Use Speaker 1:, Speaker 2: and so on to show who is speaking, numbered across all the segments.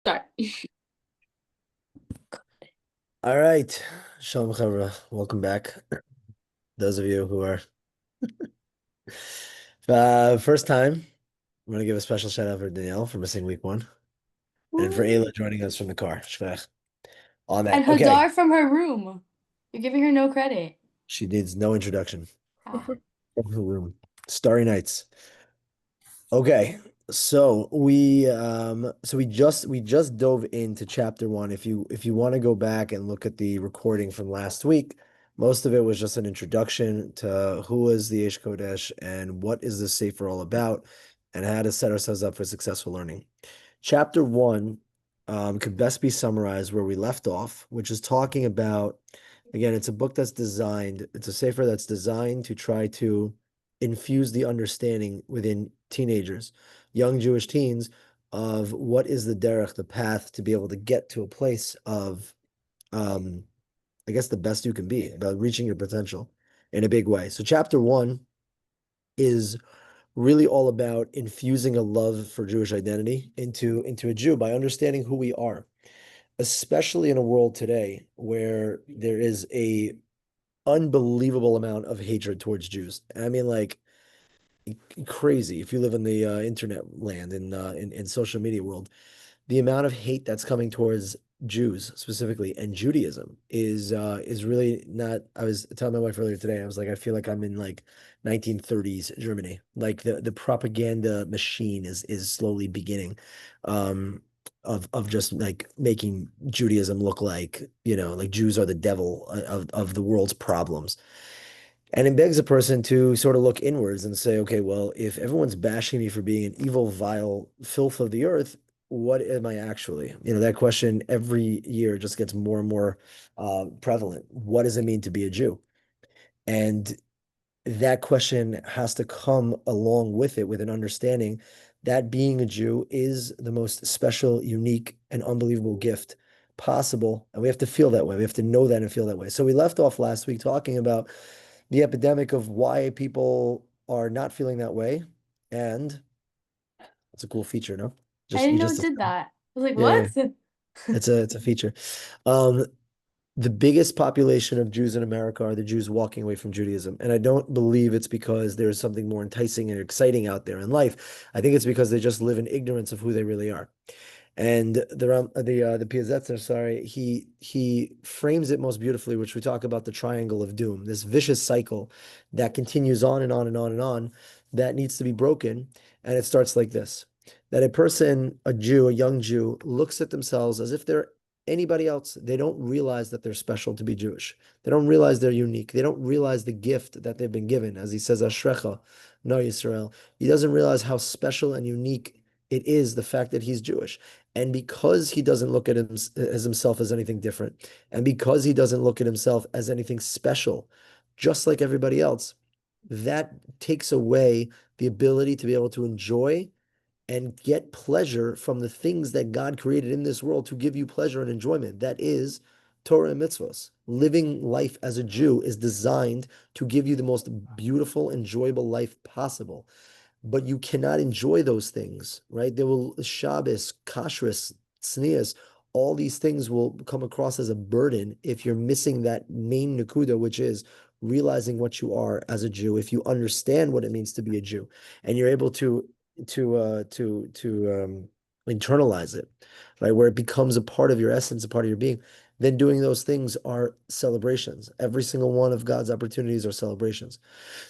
Speaker 1: Start.
Speaker 2: All right, Shalom Chavra, welcome back. Those of you who are first time, I'm gonna give a special shout out for Danielle for missing week one, and for
Speaker 1: Woo.
Speaker 2: Ayla joining us from the car. Shvach. On
Speaker 1: And
Speaker 2: that. Okay,
Speaker 1: Hadar from her room. You're giving her no credit.
Speaker 2: she needs no introduction
Speaker 1: Ah.
Speaker 2: from her room. Starry Nights. Okay, so we just dove into chapter one. If you want to go back and look at the recording from last week, most of it was just an introduction to who is the Eish Kodesh and what is this Sefer all about, and how to set ourselves up for successful learning. Chapter one could best be summarized where we left off, which is talking about, again, it's a book that's designed, it's a sefer that's designed to try to infuse the understanding within teenagers, young Jewish teens, of what is the derech, the path to be able to get to a place of, um, I guess, the best you can be, about reaching your potential in a big way. So chapter one is really all about infusing a love for Jewish identity into a Jew by understanding who we are, especially in a world today where there is a unbelievable amount of hatred towards Jews. I mean, like crazy. If you live in the internet land and in social media world, the amount of hate that's coming towards Jews specifically and Judaism is really not. I was telling my wife earlier today, I was like, I feel like I'm in like 1930s Germany. Like the propaganda machine is slowly beginning, of just like making Judaism look like, like Jews are the devil of the world's problems. And it begs a person to sort of look inwards and say, okay, well, if everyone's bashing me for being an evil, vile filth of the earth, what am I actually? That question every year just gets more and more prevalent. What does it mean to be a Jew? And that question has to come along with it, with an understanding that being a Jew is the most special, unique, and unbelievable gift possible. And we have to feel that way. We have to know that and feel that way. So we left off last week talking about the epidemic of why people are not feeling that way. And it's a cool feature, no?
Speaker 1: I
Speaker 2: Just
Speaker 1: didn't
Speaker 2: you
Speaker 1: know
Speaker 2: just
Speaker 1: it did that. I was like,
Speaker 2: Yeah, yeah.
Speaker 1: what?
Speaker 2: It's a feature. Um, the biggest population of Jews in America are the Jews walking away from Judaism. And I don't believe it's because there's something more enticing and exciting out there in life. I think it's because they just live in ignorance of who they really are. And the Piazetzner, sorry, he frames it most beautifully, which we talk about the triangle of doom, this vicious cycle that continues on and on and on and on, that needs to be broken. And it starts like this: that a person, a Jew, a young Jew, looks at themselves as if they're anybody else. They don't realize that they're special to be Jewish. They don't realize they're unique. They don't realize the gift that they've been given. As he says, Ashrecha, no Yisrael. He doesn't realize how special and unique it is, the fact that he's Jewish. And because he doesn't look at him as himself as anything different, and because he doesn't look at himself as anything special, just like everybody else, that takes away the ability to be able to enjoy and get pleasure from the things that God created in this world to give you pleasure and enjoyment. That is Torah and mitzvahs. Living life as a Jew is designed to give you the most beautiful, enjoyable life possible, but you cannot enjoy those things, right? There will Shabbos, kashrus, tznius, all these things will come across as a burden if you're missing that main nakuda, which is realizing what you are as a Jew. If you understand what it means to be a Jew, and you're able to internalize it, right, where it becomes a part of your essence, a part of your being, then doing those things are celebrations. Every single one of God's opportunities are celebrations.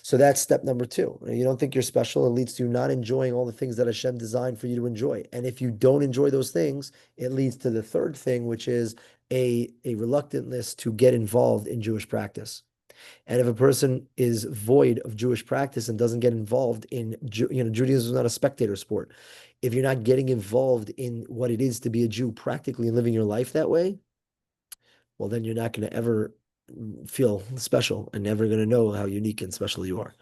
Speaker 2: So that's step number two. You don't think you're special. It leads to you not enjoying all the things that Hashem designed for you to enjoy. And if you don't enjoy those things, it leads to the third thing, which is a reluctantness to get involved in Jewish practice. And if a person is void of Jewish practice and doesn't get involved in, Judaism is not a spectator sport. If you're not getting involved in what it is to be a Jew practically and living your life that way, well, then you're not going to ever feel special and never going to know how unique and special you are.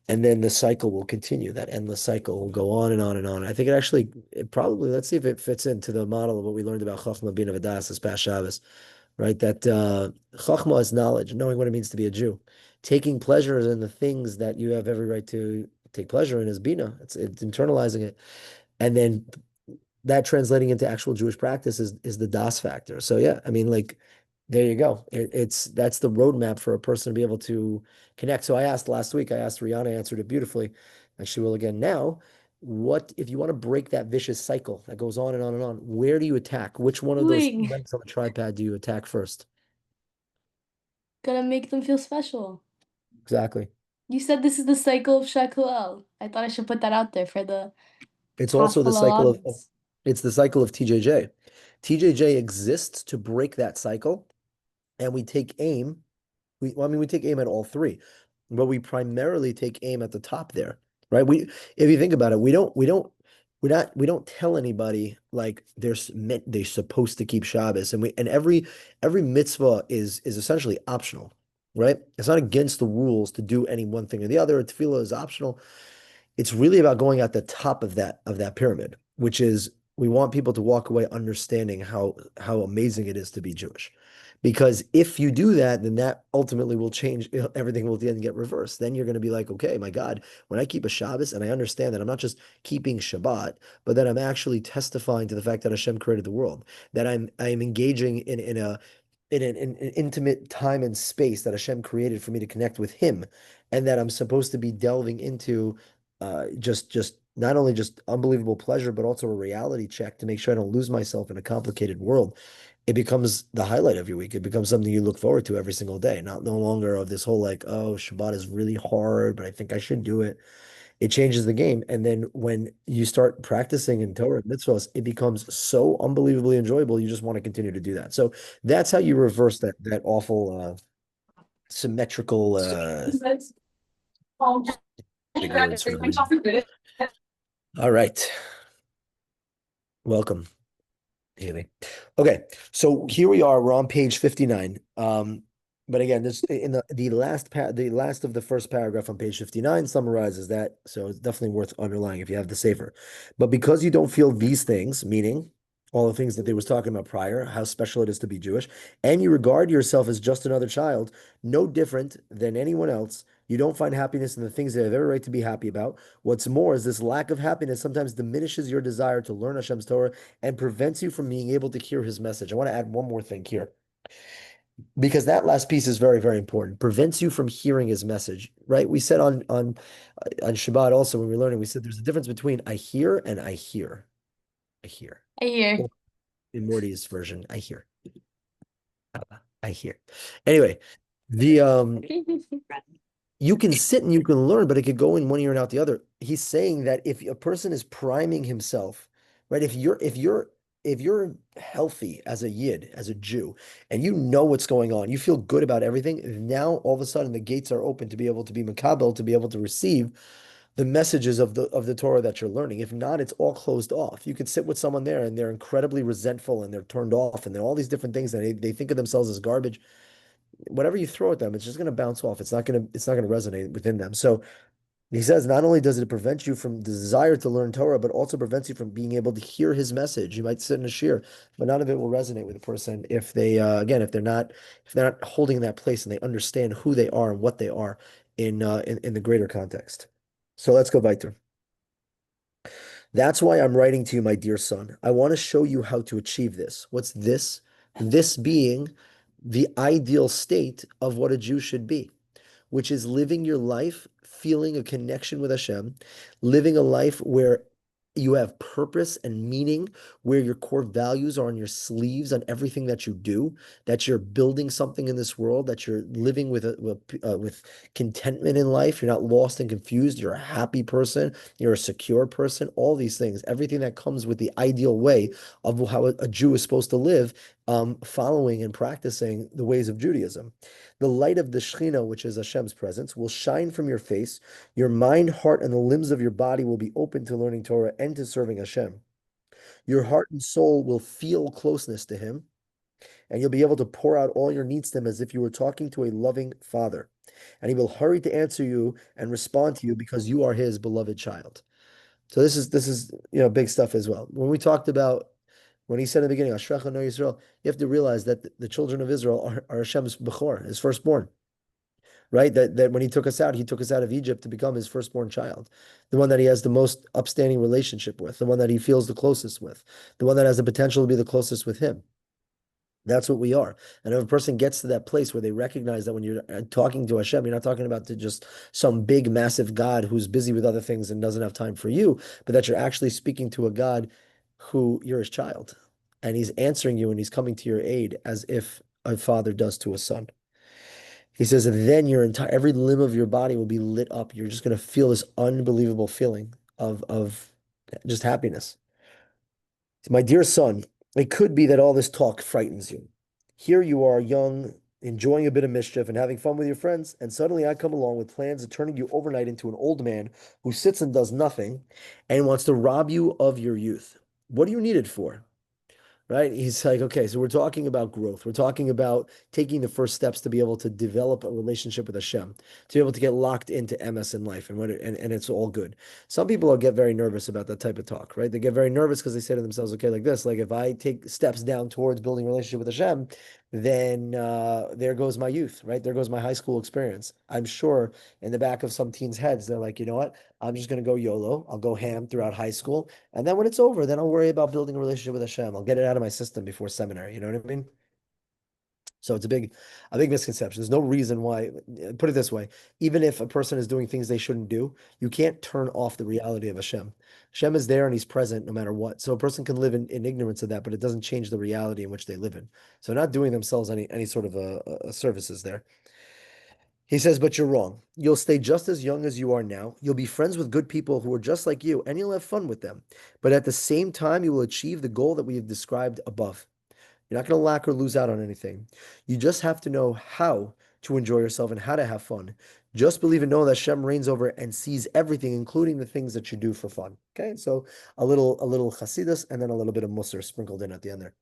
Speaker 2: And then the cycle will continue. That endless cycle will go on and on and on. I think it probably, let's see if it fits into the model of what we learned about Chachma Bina V'das this past Shabbos, right? That Chachma is knowledge, knowing what it means to be a Jew. Taking pleasure in the things that you have every right to take pleasure in is Bina. It's internalizing it. And then that translating into actual Jewish practice is the Das factor. So yeah, I mean, like, there you go. It's that's the roadmap for a person to be able to connect. So I asked last week, I asked Rihanna, answered it beautifully, and she will again now. What if you want to break that vicious cycle that goes on and on and on? Where do you attack? Which one of those
Speaker 1: Doing.
Speaker 2: links on the tripod do you attack first?
Speaker 1: Gotta make them feel special.
Speaker 2: Exactly.
Speaker 1: You said this is the cycle of Shakuel. I thought I should put that out there for the
Speaker 2: It's also the
Speaker 1: possible
Speaker 2: cycle of
Speaker 1: audience.
Speaker 2: it's the cycle of TJJ. TJJ exists to break that cycle, and we take aim. Well, I mean, we take aim at all three, but we primarily take aim at the top there, right? If you think about it, we don't tell anybody like they're supposed to keep Shabbos, and every mitzvah is essentially optional, right? It's not against the rules to do any one thing or the other. Tefillah is optional. It's really about going at the top of that pyramid, which is we want people to walk away understanding how amazing it is to be Jewish. Because if you do that, then that ultimately will change. Everything will then get reversed. Then you're going to be like, okay, my God, when I keep a Shabbos and I understand that I'm not just keeping Shabbat, but that I'm actually testifying to the fact that Hashem created the world, that I'm engaging in an intimate time and space that Hashem created for me to connect with Him, and that I'm supposed to be delving into just not only just unbelievable pleasure, but also a reality check to make sure I don't lose myself in a complicated world. It becomes the highlight of your week. It becomes something you look forward to every single day, not no longer of this whole like, oh, Shabbat is really hard, but I think I should do it. It changes the game. And then when you start practicing in Torah and mitzvahs, it becomes so unbelievably enjoyable. You just want to continue to do that. So that's how you reverse that awful symmetrical big words for no reason. All right. Welcome, Haley. Okay, so here we are. We're on page 59. But again, this in the last of the first paragraph on page 59 summarizes that. So it's definitely worth underlining if you have the safer. But because you don't feel these things, meaning all the things that they was talking about prior, how special it is to be Jewish, and you regard yourself as just another child, no different than anyone else, you don't find happiness in the things that you have every right to be happy about. What's more is this lack of happiness sometimes diminishes your desire to learn Hashem's Torah and prevents you from being able to hear his message. I want to add one more thing here because that last piece is very, very important. Prevents you from hearing his message, right? We said on Shabbat also when we were learning, we said there's a difference between I hear and I hear. I hear.
Speaker 1: I hear.
Speaker 2: Or in Morty's version, I hear. I hear. Anyway, the you can sit and you can learn, but it could go in one ear and out the other. He's saying that if a person is priming himself, right? If you're healthy as a yid, as a Jew, and you know what's going on, you feel good about everything. Now all of a sudden the gates are open to be able to be makabel, to be able to receive the messages of the Torah that you're learning. If not, it's all closed off. You could sit with someone there and they're incredibly resentful and they're turned off and they're all these different things and they think of themselves as garbage. Whatever you throw at them, it's just going to bounce off. It's not going to resonate within them. So he says, not only does it prevent you from desire to learn Torah, but also prevents you from being able to hear his message. You might sit in a shir, but none of it will resonate with a person if they, again, if they're not holding that place and they understand who they are and what they are in the greater context. So let's go weiter. That's why I'm writing to you, my dear son. I want to show you how to achieve this. What's this? This being the ideal state of what a Jew should be, which is living your life feeling a connection with Hashem, living a life where you have purpose and meaning, where your core values are on your sleeves on everything that you do, that you're building something in this world, that you're living with contentment in life. You're not lost and confused. You're a happy person. You're a secure person. All these things, everything that comes with the ideal way of how a Jew is supposed to live, following and practicing the ways of Judaism. The light of the Shekhinah, which is Hashem's presence, will shine from your face. Your mind, heart, and the limbs of your body will be open to learning Torah and to serving Hashem. Your heart and soul will feel closeness to Him, and you'll be able to pour out all your needs to Him as if you were talking to a loving Father. And He will hurry to answer you and respond to you because you are His beloved child. So this is big stuff as well. When he said in the beginning, Ashrecha no Yisrael, you have to realize that the children of Israel are Hashem's Bechor, his firstborn. right? That when he took us out, he took us out of Egypt to become his firstborn child, the one that he has the most upstanding relationship with, the one that he feels the closest with, the one that has the potential to be the closest with him. That's what we are. And if a person gets to that place where they recognize that when you're talking to Hashem, you're not talking about to just some big, massive God who's busy with other things and doesn't have time for you, but that you're actually speaking to a God who you're his child. And he's answering you and he's coming to your aid as if a father does to a son. He says that then your entire every limb of your body will be lit up. You're just going to feel this unbelievable feeling of just happiness. My dear son, it could be that all this talk frightens you. Here you are, young, enjoying a bit of mischief and having fun with your friends, and suddenly I come along with plans of turning you overnight into an old man who sits and does nothing and wants to rob you of your youth. What do you need it for? Right? He's like, okay, so we're talking about growth. We're talking about taking the first steps to be able to develop a relationship with Hashem, to be able to get locked into MS in life, and and it's all good. Some people get very nervous about that type of talk, right? They get very nervous because they say to themselves, okay, like this, like if I take steps down towards building a relationship with Hashem, then there goes my youth, right? There goes my high school experience. I'm sure in the back of some teens' heads, they're like, you know what? I'm just going to go YOLO. I'll go ham throughout high school. And then when it's over, then I'll worry about building a relationship with Hashem. I'll get it out of my system before seminary. You know what I mean? So it's a big misconception. There's no reason why, put it this way, even if a person is doing things they shouldn't do, you can't turn off the reality of Hashem. Hashem is there and he's present no matter what. So a person can live in ignorance of that, but it doesn't change the reality in which they live in. So not doing themselves any sort of services there. He says, but you're wrong. You'll stay just as young as you are now. You'll be friends with good people who are just like you, and you'll have fun with them. But at the same time, you will achieve the goal that we have described above. You're not going to lack or lose out on anything. You just have to know how to enjoy yourself and how to have fun. Just believe and know that Shem reigns over and sees everything, including the things that you do for fun. Okay, so a little Hasidus and then a little bit of Musar sprinkled in at the end there.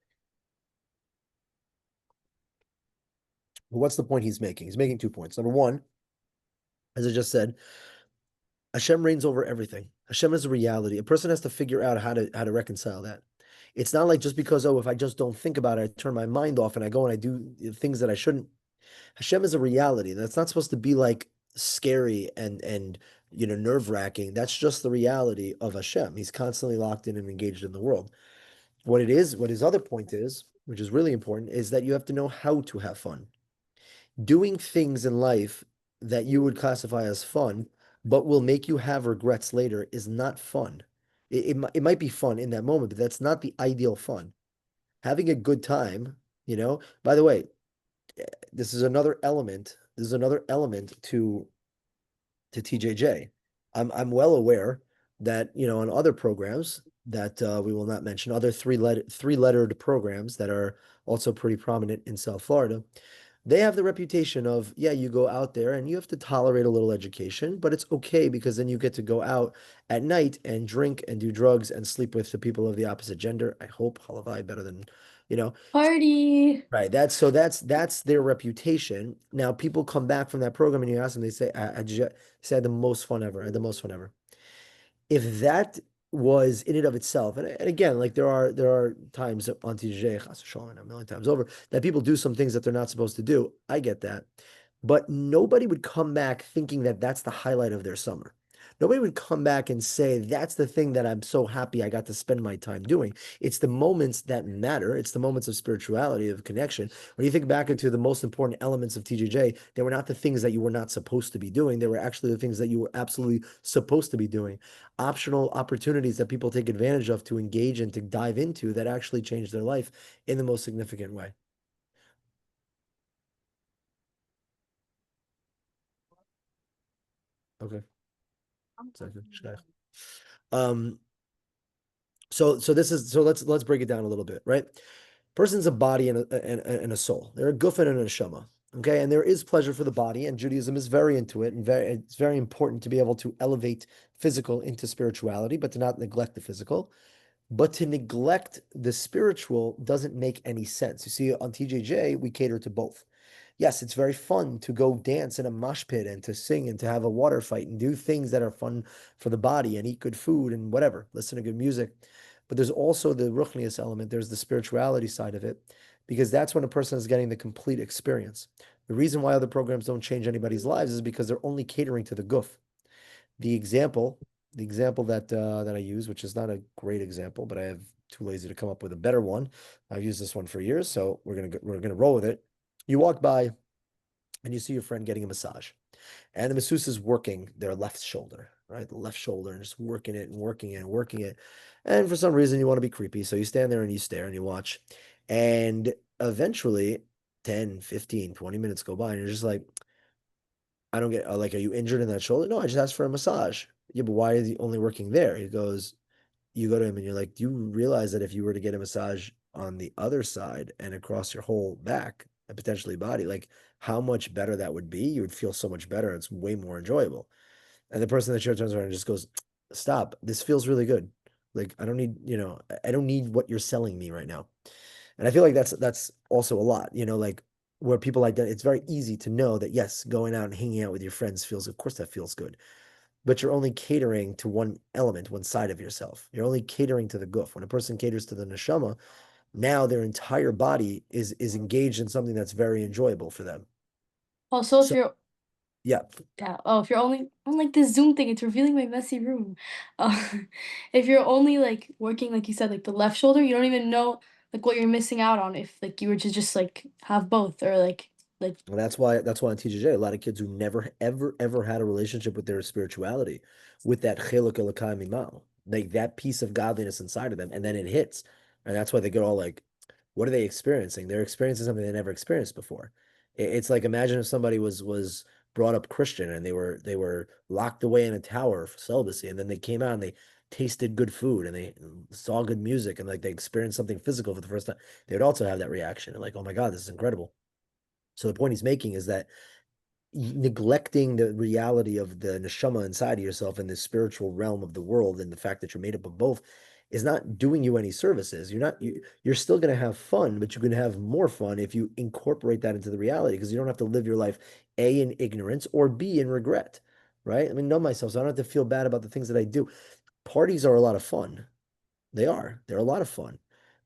Speaker 2: What's the point he's making? He's making 2 points. Number one, as I just said, Hashem reigns over everything. Hashem is a reality. A person has to figure out how to reconcile that. It's not like just because, oh, if I just don't think about it, I turn my mind off and I go and I do things that I shouldn't. Hashem is a reality. That's not supposed to be like scary and nerve-wracking. That's just the reality of Hashem. He's constantly locked in and engaged in the world. What it is, what his other point is, which is really important, is that you have to know how to have fun. Doing things in life that you would classify as fun, but will make you have regrets later is not fun. It might be fun in that moment, but that's not the ideal fun. Having a good time, by the way, this is another element. This is another element to TJJ. I'm well aware that, on other programs that we will not mention, other three-lettered programs that are also pretty prominent in South Florida, they have the reputation of, yeah, you go out there and you have to tolerate a little education, but it's okay because then you get to go out at night and drink and do drugs and sleep with the people of the opposite gender. I hope halavai better than, you know.
Speaker 1: Party.
Speaker 2: Right. That's their reputation. Now people come back from that program and you ask them, they say, I just had the most fun ever. I had the most fun ever. If that was in and of itself, and again, like there are times on TJ, chas v'shalom, a million times over, that people do some things that they're not supposed to do. I get that. But nobody would come back thinking that that's the highlight of their summer. Nobody would come back and say, that's the thing that I'm so happy I got to spend my time doing. It's the moments that matter. It's the moments of spirituality, of connection. When you think back into the most important elements of TJJ, they were not the things that you were not supposed to be doing. They were actually the things that you were absolutely supposed to be doing. Optional opportunities that people take advantage of to engage and to dive into that actually change their life in the most significant way. Okay. Second. Um, so this is so let's break it down a little bit, right? Person's a body and a soul. They're a gufan and a neshama. Okay, and there is pleasure for the body, and Judaism is very into it, and it's very important to be able to elevate physical into spirituality, but to not neglect the physical. But to neglect the spiritual doesn't make any sense. You see, on TJJ, we cater to both. Yes, it's very fun to go dance in a mosh pit and to sing and to have a water fight and do things that are fun for the body and eat good food and whatever, listen to good music. But there's also the ruchnius element, there's the spirituality side of it because that's when a person is getting the complete experience. The reason why other programs don't change anybody's lives is because they're only catering to the guf. The example, the example that I use, which is not a great example, but I have too lazy to come up with a better one. I've used this one for years, so we're gonna roll with it. You walk by and you see your friend getting a massage, and the masseuse is working their left shoulder, right? The left shoulder, and just working it and working it and working it. And for some reason, you want to be creepy, so you stand there and you stare and you watch. And eventually, 10, 15, 20 minutes go by, and you're just like, I don't get, like, are you injured in that shoulder? No, I just asked for a massage. Yeah, but why is he only working there? He goes, you go to him and you're like, do you realize that if you were to get a massage on the other side and across your whole back and potentially body, like how much better that would be? You would feel so much better. It's way more enjoyable. And the person in the chair turns around and just goes, stop. This feels really good. Like, I don't need, I don't need what you're selling me right now. And I feel like that's also a lot, like where people it's very easy to know that yes, going out and hanging out with your friends feels, of course, that feels good, but you're only catering to one element, one side of yourself. You're only catering to the guf. When a person caters to the neshama, now their entire body is engaged in something that's very enjoyable for them.
Speaker 1: Also, if
Speaker 2: So
Speaker 1: you're
Speaker 2: yeah,
Speaker 1: yeah, oh, if you're only on like this Zoom thing, it's revealing my messy room. Uh, if you're only like working, like you said, like the left shoulder, you don't even know like what you're missing out on if like you were to just like have both or like
Speaker 2: and that's why in TJJ, a lot of kids who never ever had a relationship with their spirituality, with that chiluk elokay mimao, like that piece of godliness inside of them, and then it hits, and that's why they get all like, what are they experiencing? They're experiencing something they never experienced before. It's like, imagine if somebody was brought up Christian and they were locked away in a tower for celibacy, and then they came out and they tasted good food and they saw good music and like they experienced something physical for the first time. They would also have that reaction and like, oh my God, this is incredible. So the point he's making is that neglecting the reality of the neshama inside of yourself and the spiritual realm of the world and the fact that you're made up of both is not doing you any services. You're still going to have fun, but you can have more fun if you incorporate that into the reality because you don't have to live your life A in ignorance or B in regret, right? I mean, know myself, so I don't have to feel bad about the things that I do. Parties are a lot of fun. They are. They're a lot of fun.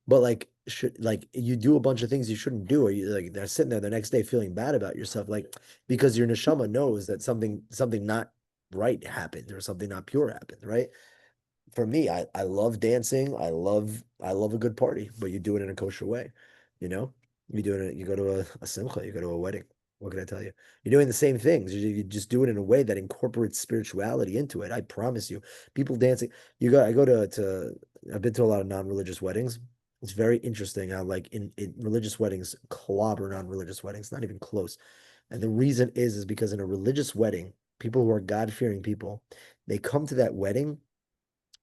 Speaker 2: But like should like you do a bunch of things you shouldn't do, or you like they're sitting there the next day feeling bad about yourself, like because your neshama knows that something not right happened or something not pure happened, right? For me, I love dancing. I love a good party, but you do it in a kosher way, you know? You do it, you go to a simcha, you go to a wedding. What can I tell you? You're doing the same things. You just do it in a way that incorporates spirituality into it. I promise you. People dancing. I go to I've been to a lot of non-religious weddings. It's very interesting how like in religious weddings clobber non-religious weddings, not even close. And the reason is because in a religious wedding, people who are God-fearing people, they come to that wedding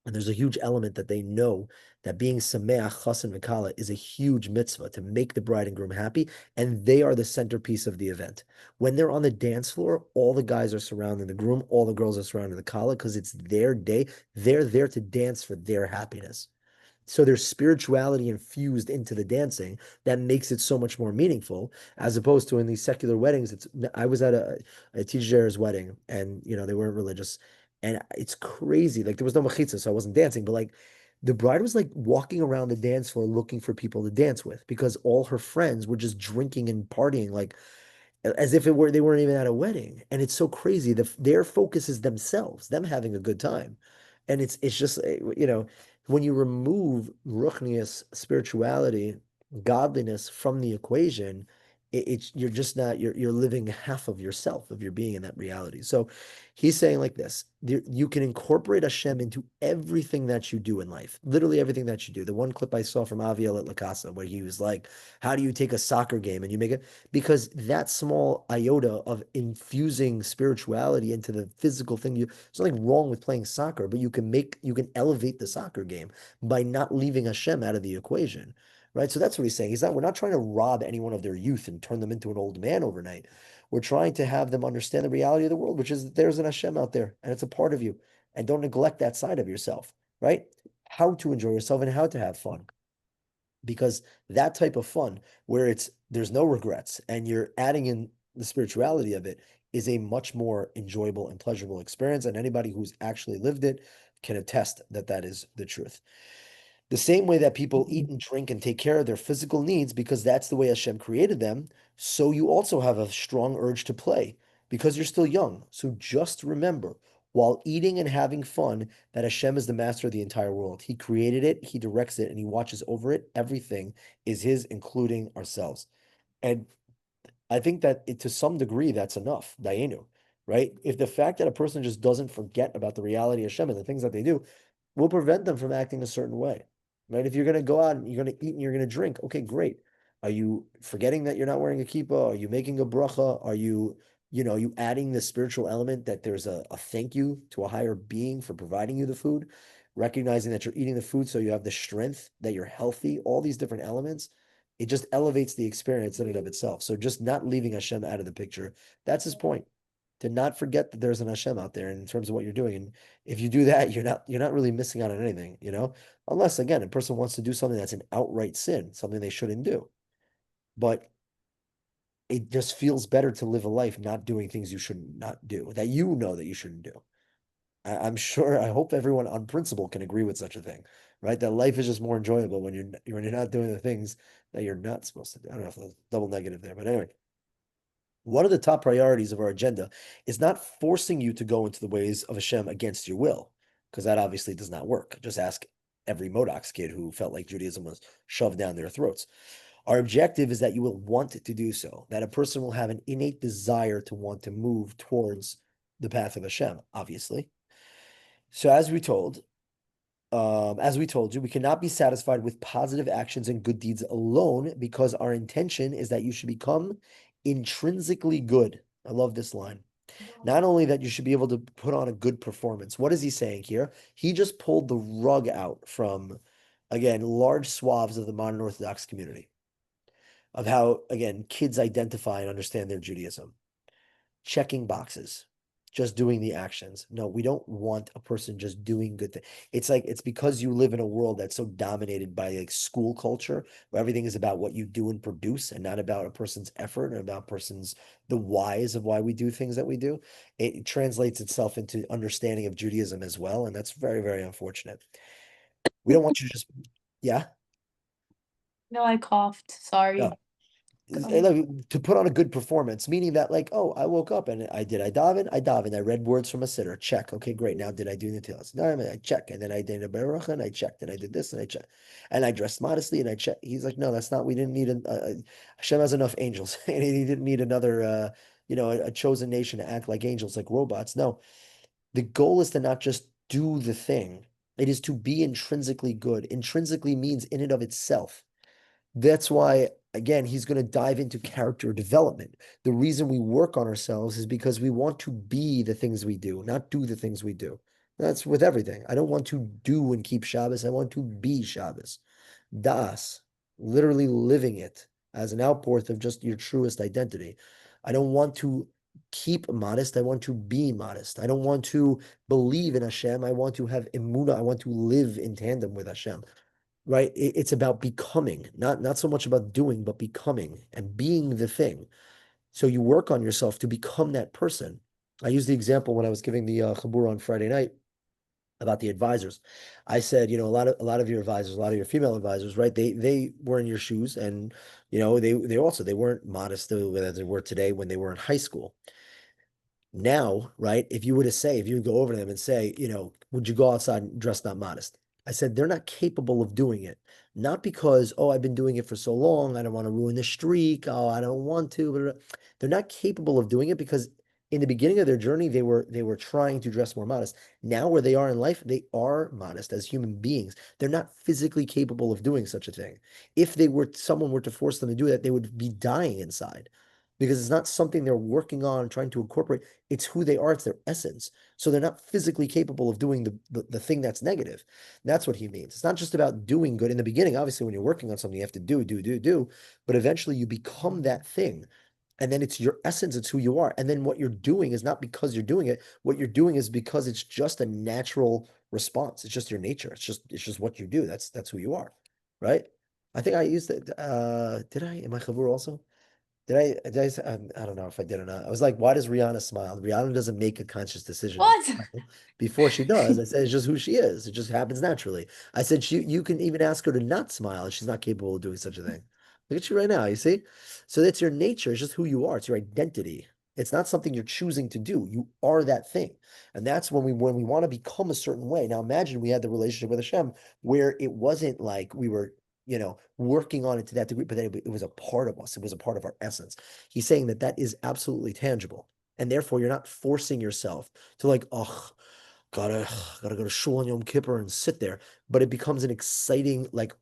Speaker 2: and there's a huge element that they know that being Sameach, Chas, and Mikala is a huge mitzvah to make the bride and groom happy, and they are the centerpiece of the event. When they're on the dance floor, all the guys are surrounding the groom, all the girls are surrounding the Kala because it's their day. They're there to dance for their happiness. So there's spirituality infused into the dancing that makes it so much more meaningful, as opposed to in these secular weddings. I was at a teacher's wedding, and they weren't religious, and it's crazy. Like there was no mechitza, so I wasn't dancing, but like the bride was like walking around the dance floor looking for people to dance with because all her friends were just drinking and partying, like as if they weren't even at a wedding. And it's so crazy. Their focus is themselves, them having a good time. And it's just when you remove ruchnius spirituality, godliness from the equation, it's you're just not you're living half of yourself, of your being in that reality. So he's saying like this: you can incorporate Hashem into everything that you do in life, literally everything that you do. The one clip I saw from Aviel at La Casa, where he was like, "How do you take a soccer game and you make it?" Because that small iota of infusing spirituality into the physical thing, there's nothing wrong with playing soccer, but you can elevate the soccer game by not leaving Hashem out of the equation. Right. So that's what he's saying. We're not trying to rob anyone of their youth and turn them into an old man overnight. We're trying to have them understand the reality of the world, which is that there's an Hashem out there and it's a part of you. And don't neglect that side of yourself, right? How to enjoy yourself and how to have fun, because that type of fun where there's no regrets and you're adding in the spirituality of it is a much more enjoyable and pleasurable experience, and anybody who's actually lived it can attest that that is the truth. The same way that people eat and drink and take care of their physical needs because that's the way Hashem created them, so you also have a strong urge to play because you're still young. So just remember, while eating and having fun, that Hashem is the master of the entire world. He created it, He directs it, and He watches over it. Everything is His, including ourselves. And I think that to some degree, that's enough, Dayenu, right? If the fact that a person just doesn't forget about the reality of Hashem and the things that they do will prevent them from acting a certain way, right? If you're going to go out and you're going to eat and you're going to drink, okay, great. Are you forgetting that you're not wearing a kippah? Are you making a bracha? Are you, you adding the spiritual element that there's a thank you to a higher being for providing you the food, recognizing that you're eating the food so you have the strength, that you're healthy, all these different elements. It just elevates the experience in and of itself. So just not leaving Hashem out of the picture, that's his point. To not forget that there's an Hashem out there in terms of what you're doing. And if you do that, you're not really missing out on anything. Unless again, a person wants to do something that's an outright sin, something they shouldn't do. But it just feels better to live a life not doing things you should not do, that you know that you shouldn't do. I'm sure, I hope everyone on principle can agree with such a thing, right? That life is just more enjoyable when you're not doing the things that you're not supposed to do. I don't know if that's double negative there, but anyway, one of the top priorities of our agenda is not forcing you to go into the ways of Hashem against your will, because that obviously does not work. Just ask every Modocs kid who felt like Judaism was shoved down their throats. Our objective is that you will want to do so, that a person will have an innate desire to want to move towards the path of Hashem, obviously. So as we told you, we cannot be satisfied with positive actions and good deeds alone because our intention is that you should become intrinsically good. I love this line. Not only that you should be able to put on a good performance. What is he saying here? He just pulled the rug out from, again, large swaths of the modern Orthodox community of how, again, kids identify and understand their Judaism, checking boxes, just doing the actions. No, we don't want a person just doing good things. It's because you live in a world that's so dominated by like school culture, where everything is about what you do and produce, and not about a person's effort and about person's the whys of why we do things that we do. It translates itself into understanding of Judaism as well, and that's very, very unfortunate. We don't want you to just, yeah.
Speaker 1: No, I coughed.
Speaker 2: No,
Speaker 1: Sorry. Go.
Speaker 2: to put on a good performance, meaning that like, oh, I woke up and I daven, I read words from a sitter, check. Okay, great. Now did I do the tefillah? No, I check, and then I did a baruch and I checked, and I did this and I checked, and I dressed modestly and I checked. He's like, no, that's not. We didn't need Hashem has enough angels, and he didn't need another, a chosen nation to act like angels, like robots. No, the goal is to not just do the thing; it is to be intrinsically good. Intrinsically means in and of itself. That's why, again, he's going to dive into character development. The reason we work on ourselves is because we want to be the things we do, not do the things we do. That's with everything. I don't want to do and keep Shabbos. I want to be Shabbos. Das, literally living it as an outpour of just your truest identity. I don't want to keep modest. I want to be modest. I don't want to believe in Hashem. I want to have emunah. I want to live in tandem with Hashem, right? It's about becoming, not so much about doing, but becoming and being the thing. So you work on yourself to become that person. I used the example when I was giving the chabur on Friday night about the advisors. I said, a lot of your advisors, a lot of your female advisors, right? They were in your shoes, and they weren't modest as they were today when they were in high school. Now, right, if you were to say, if you would go over to them and say, would you go outside and dress not modest? I said, they're not capable of doing it. Not because, oh, I've been doing it for so long, I don't want to ruin the streak. Oh, I don't want to. Blah, blah, blah. They're not capable of doing it because in the beginning of their journey, they were trying to dress more modest. Now, where they are in life, they are modest as human beings. They're not physically capable of doing such a thing. If someone were to force them to do that, they would be dying inside because it's not something they're working on, trying to incorporate. It's who they are. It's their essence. So they're not physically capable of doing the thing that's negative. That's what he means. It's not just about doing good in the beginning. Obviously, when you're working on something, you have to do, but eventually you become that thing. And then it's your essence, it's who you are. And then what you're doing is not because you're doing it. What you're doing is because it's just a natural response. It's just your nature. It's just what you do. That's who you are. Right? I think I used it. Did I in my chavur also? I don't know if I did or not. I was like, why does Rihanna smile? Rihanna doesn't make a conscious decision to
Speaker 1: What?
Speaker 2: smile. Before she does, I said it's just who she is. It just happens naturally. I said you can even ask her to not smile, and she's not capable of doing such a thing. Look at you right now, you see? So that's your nature, it's just who you are, it's your identity. It's not something you're choosing to do. You are that thing. And that's when we want to become a certain way. Now imagine we had the relationship with Hashem where it wasn't like we were working on it to that degree, but then it was a part of us. It was a part of our essence. He's saying that that is absolutely tangible. And therefore, you're not forcing yourself to like, oh, gotta gotta go to shul on Yom Kippur and sit there. But it becomes an exciting, like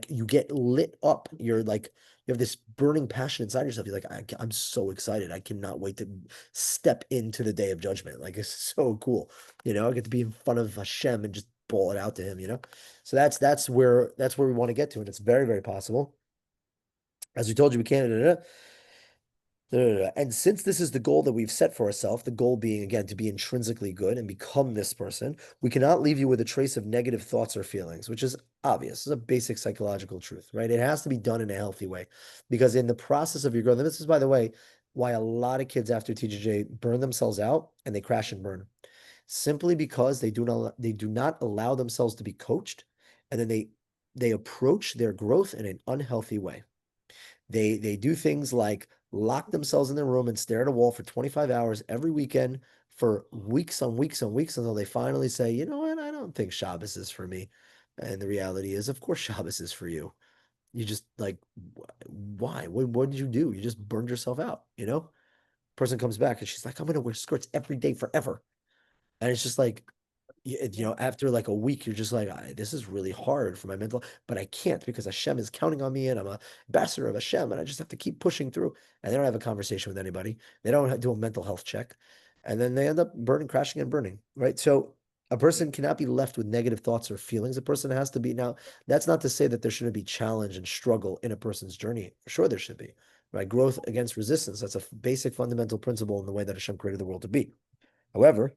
Speaker 2: you get lit up. You're like you have this burning passion inside yourself. You're like, I'm so excited. I cannot wait to step into the day of judgment. Like it's so cool. I get to be in front of Hashem and just bawl it out to him. So that's where we want to get to, and it's very, very possible. As we told you, we can't. And since this is the goal that we've set for ourselves, the goal being, again, to be intrinsically good and become this person, we cannot leave you with a trace of negative thoughts or feelings, which is obvious. It's a basic psychological truth, right? It has to be done in a healthy way because in the process of your growth, and this is, by the way, why a lot of kids after TGJ burn themselves out and they crash and burn, simply because they do not allow themselves to be coached, and then they approach their growth in an unhealthy way. They do things like lock themselves in their room and stare at a wall for 25 hours every weekend for weeks on weeks on weeks until they finally say, you know what, I don't think Shabbos is for me. And the reality is, of course, Shabbos is for you. You just like, why? What did you do? You just burned yourself out. Person comes back and she's like, I'm gonna wear skirts every day forever. And it's just like, after like a week, you're just like, this is really hard for my mental, but I can't because Hashem is counting on me and I'm a ambassador of Hashem and I just have to keep pushing through. And they don't have a conversation with anybody. They don't do a mental health check. And then they end up burning, crashing and burning, right? So a person cannot be left with negative thoughts or feelings. A person has to be, now, that's not to say that there shouldn't be challenge and struggle in a person's journey. For sure there should be, right? Growth against resistance. That's a basic fundamental principle in the way that Hashem created the world to be. However,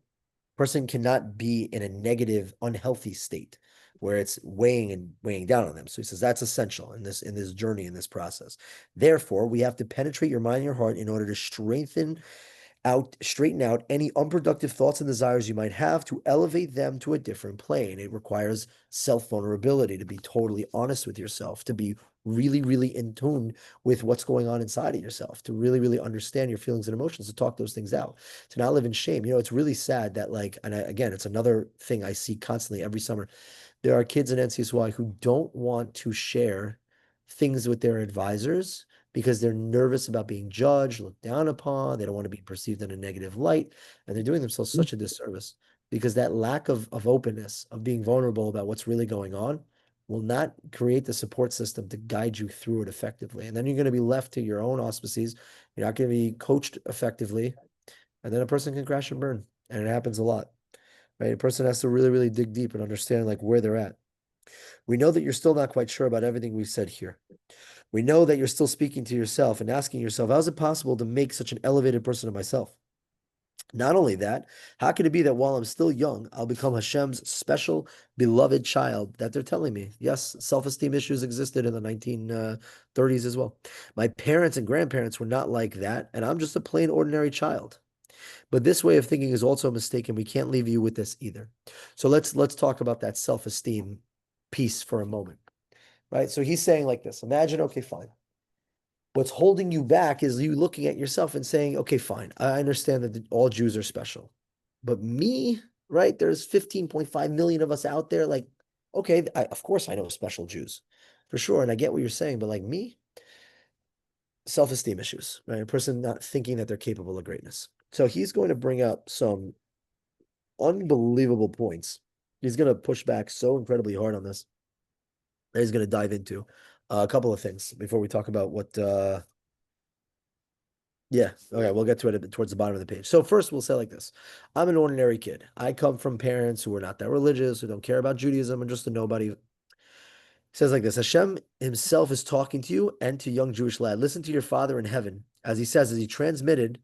Speaker 2: person cannot be in a negative, unhealthy state where it's weighing down on them. So he says that's essential in this journey, in this process. Therefore, we have to penetrate your mind and your heart in order to straighten out any unproductive thoughts and desires you might have to elevate them to a different plane. It requires self-vulnerability, to be totally honest with yourself, to be really, really in tune with what's going on inside of yourself, to really, really understand your feelings and emotions, to talk those things out, to not live in shame. It's really sad that again, it's another thing I see constantly every summer. There are kids in NCSY who don't want to share things with their advisors because they're nervous about being judged, looked down upon. They don't want to be perceived in a negative light. And they're doing themselves such a disservice because that lack of openness, of being vulnerable about what's really going on, will not create the support system to guide you through it effectively. And then you're going to be left to your own auspices. You're not going to be coached effectively. And then a person can crash and burn. And it happens a lot, right? A person has to really, really dig deep and understand like where they're at. We know that you're still not quite sure about everything we said here. We know that you're still speaking to yourself and asking yourself, how is it possible to make such an elevated person of myself? Not only that, how can it be that while I'm still young, I'll become Hashem's special, beloved child that they're telling me? Yes, self-esteem issues existed in the 1930s as well. My parents and grandparents were not like that, and I'm just a plain ordinary child. But this way of thinking is also a mistake, and we can't leave you with this either. So let's talk about that self-esteem piece for a moment, right? So he's saying like this. Imagine, okay, fine. What's holding you back is you looking at yourself and saying, okay, fine, I understand that all Jews are special. But me, right? There's 15.5 million of us out there. Like, okay, of course I know special Jews for sure. And I get what you're saying, but like me, self-esteem issues, right? A person not thinking that they're capable of greatness. So he's going to bring up some unbelievable points. He's going to push back so incredibly hard on this that he's going to dive into a couple of things before we talk about what yeah, okay, we'll get to it towards the bottom of the page. So first we'll say like this. I'm an ordinary kid. I come from parents who are not that religious, who don't care about Judaism, and just a nobody. He says like this. Hashem himself is talking to you and to young Jewish lad. Listen to your father in heaven, as he says, as he transmitted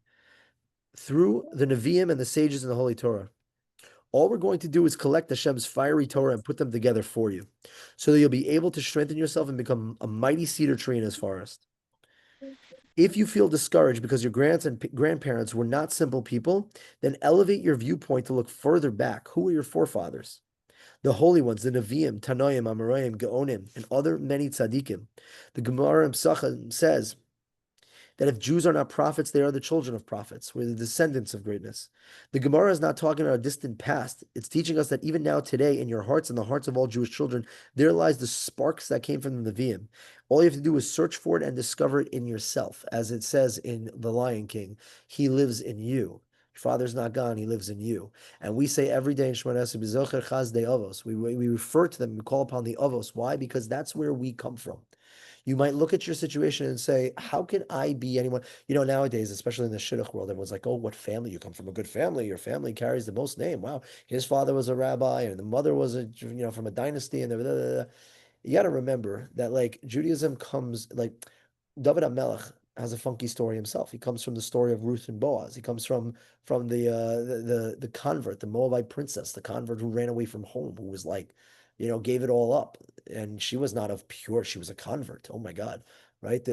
Speaker 2: through the Nevi'im and the sages in the Holy Torah. All we're going to do is collect Hashem's fiery Torah and put them together for you, so that you'll be able to strengthen yourself and become a mighty cedar tree in his forest. If you feel discouraged because your grandparents were not simple people, then elevate your viewpoint to look further back. Who were your forefathers? The holy ones, the Nevi'im, Tanoim, Amoraim, Geonim, and other many tzaddikim. The Gemara in Psachim says that if Jews are not prophets, they are the children of prophets. We're the descendants of greatness. The Gemara is not talking about a distant past. It's teaching us that even now, today, in your hearts and the hearts of all Jewish children, there lies the sparks that came from the Nevi'im. All you have to do is search for it and discover it in yourself. As it says in The Lion King, he lives in you. Your father's not gone, he lives in you. And we say every day in Shemona Esrei, B'zocher Chaz de Avos. We refer to them, we call upon the Avos. Why? Because that's where we come from. You might look at your situation and say, how can I be anyone? Nowadays, especially in the shidduch world, everyone's like, oh, what family? You come from a good family. Your family carries the most name. Wow. His father was a rabbi and the mother was from a dynasty and you got to remember that like Judaism comes like David HaMelech has a funky story himself. He comes from the story of Ruth and Boaz. He comes from the convert, the Moabite princess, the convert who ran away from home, who was like, gave it all up. And she was not of pure, she was a convert. Oh my God. Right?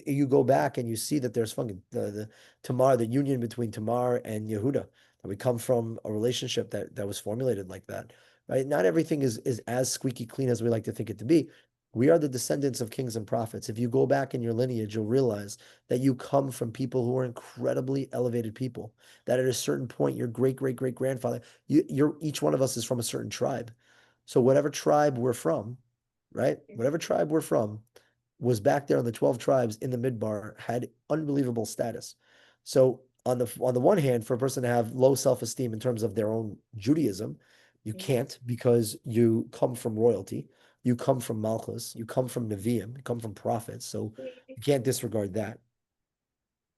Speaker 2: You go back and you see that there's funky the Tamar, the union between Tamar and Yehuda. That we come from a relationship that was formulated like that. Right? Not everything is as squeaky clean as we like to think it to be. We are the descendants of kings and prophets. If you go back in your lineage, you'll realize that you come from people who are incredibly elevated people. That at a certain point, your great great great grandfather, each one of us is from a certain tribe. So whatever tribe we're from, right? Whatever tribe we're from, was back there on the 12 tribes in the Midbar, had unbelievable status. So on the one hand, for a person to have low self-esteem in terms of their own Judaism, you can't because you come from royalty. You come from Malchus, you come from Nevi'im, you come from prophets, so you can't disregard that.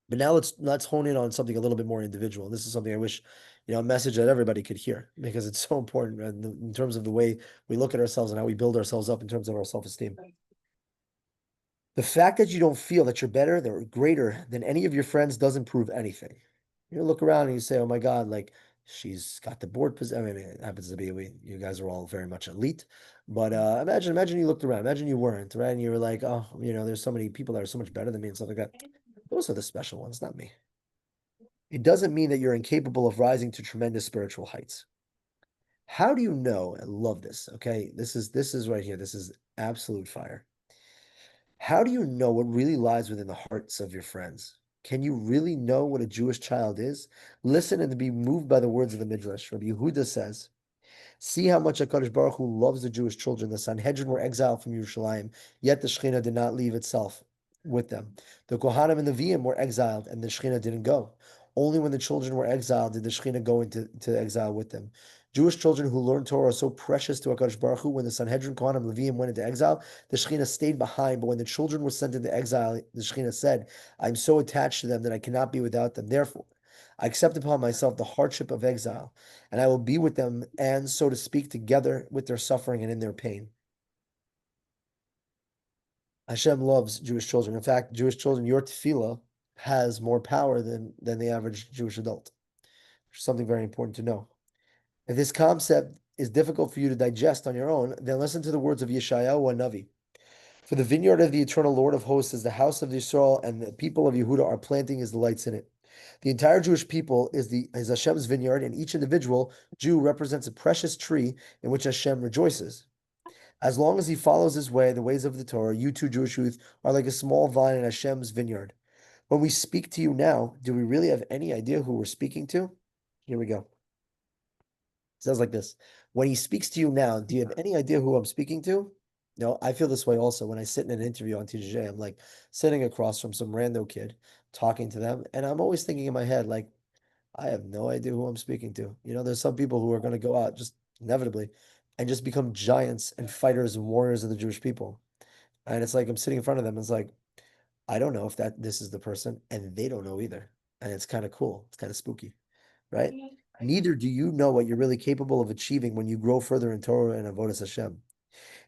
Speaker 2: But now let's hone in on something a little bit more individual. And this is something I wish, a message that everybody could hear because it's so important in terms of the way we look at ourselves and how we build ourselves up in terms of our self-esteem. The fact that you don't feel that you're better, that you're greater than any of your friends doesn't prove anything. You look around and you say, "Oh my God, like she's got the board position." I mean, it happens to be you guys are all very much elite, but imagine you looked around. Imagine you weren't, right? And you were like, "Oh, there's so many people that are so much better than me and stuff like that." Those are the special ones, not me. It doesn't mean that you're incapable of rising to tremendous spiritual heights. How do you know? I love this. Okay, this is right here. This is absolute fire. How do you know what really lies within the hearts of your friends? Can you really know what a Jewish child is? Listen and be moved by the words of the Midrash. Rabbi Yehuda says, see how much HaKadosh Baruch Hu loves the Jewish children. The Sanhedrin were exiled from Yerushalayim, yet the Shekhinah did not leave itself with them. The Kohanim and the Nevi'im were exiled, and the Shekhinah didn't go. Only when the children were exiled did the Shekhinah go into exile with them. Jewish children who learned Torah are so precious to HaKadosh Baruch Hu. When the Sanhedrin, Kohanim, and Leviim went into exile, the Shekhinah stayed behind. But when the children were sent into exile, the Shekhinah said, I'm so attached to them that I cannot be without them. Therefore, I accept upon myself the hardship of exile, and I will be with them and, so to speak, together with their suffering and in their pain. Hashem loves Jewish children. In fact, Jewish children, your tefillah has more power than the average Jewish adult. There's something very important to know. If this concept is difficult for you to digest on your own, then listen to the words of Yeshayahu Navi. For the vineyard of the eternal Lord of hosts is the house of Yisrael, and the people of Yehuda are planting his delights in it. The entire Jewish people is Hashem's vineyard, and each individual Jew represents a precious tree in which Hashem rejoices. As long as he follows his way, the ways of the Torah, you two Jewish youth are like a small vine in Hashem's vineyard. When we speak to you now, do we really have any idea who we're speaking to? Here we go. It sounds like this. When he speaks to you now, do you have any idea who I'm speaking to? No, I feel this way also when I sit in an interview on TJJ. I'm like sitting across from some rando kid talking to them, and I'm always thinking in my head, like, I have no idea who I'm speaking to. There's some people who are going to go out just inevitably and just become giants and fighters and warriors of the Jewish people. And it's like I'm sitting in front of them. It's like, I don't know if this is the person, and they don't know either. And it's kind of cool. It's kind of spooky, right? Neither do you know what you're really capable of achieving when you grow further in Torah and Avodas Hashem.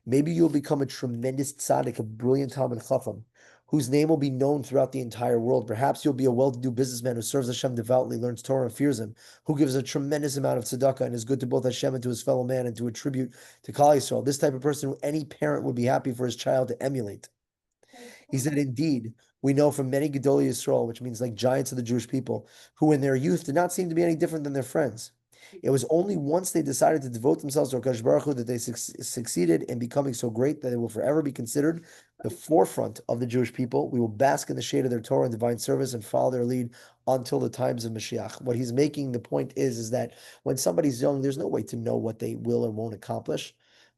Speaker 2: Maybe you'll become a tremendous tzaddik, a brilliant Talmid Chacham, whose name will be known throughout the entire world. Perhaps you'll be a well-to-do businessman who serves Hashem devoutly, learns Torah and fears Him, who gives a tremendous amount of tzedakah and is good to both Hashem and to his fellow man and to attribute to Klal Yisrael. This type of person who any parent would be happy for his child to emulate. He said, indeed, we know from many Gedolei Yisrael, which means like giants of the Jewish people, who in their youth did not seem to be any different than their friends. It was only once they decided to devote themselves to Hakadosh Baruch Hu that they succeeded in becoming so great that they will forever be considered the forefront of the Jewish people. We will bask in the shade of their Torah and divine service and follow their lead until the times of Mashiach. What he's making the point is that when somebody's young, there's no way to know what they will or won't accomplish.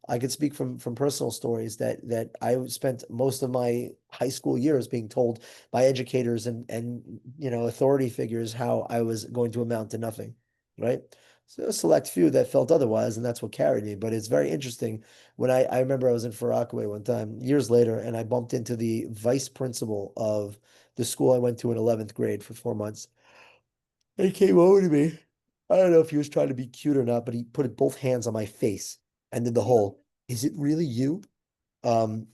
Speaker 2: I could speak from personal stories that I spent most of my high school years being told by educators and authority figures how I was going to amount to nothing, right? So a select few that felt otherwise, and that's what carried me. But it's very interesting when I remember I was in Farakwe one time years later, and I bumped into the vice principal of the school I went to in 11th grade for 4 months. And he came over to me. I don't know if he was trying to be cute or not, but he put both hands on my face and did the whole, is it really you? Um,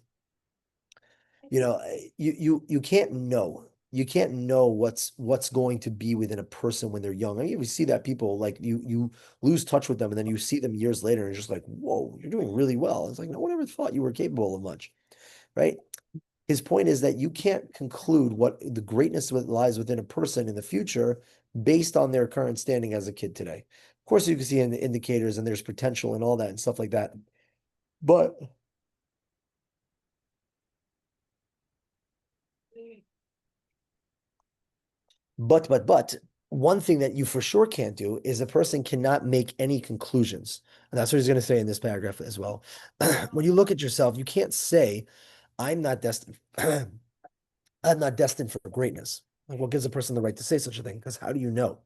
Speaker 2: you can't know. You can't know what's going to be within a person when they're young. I mean, we see that people like you lose touch with them and then you see them years later and you're just like, whoa, you're doing really well. It's like no one ever thought you were capable of much, right? His point is that you can't conclude what the greatness that lies within a person in the future based on their current standing as a kid today. Of course, you can see in the indicators and there's potential and all that and stuff like that. But but one thing that you for sure can't do is a person cannot make any conclusions. And that's what he's going to say in this paragraph as well. When you look at yourself, you can't say, I'm not destined, I'm not destined for greatness. Like what gives a person the right to say such a thing? Because how do you know?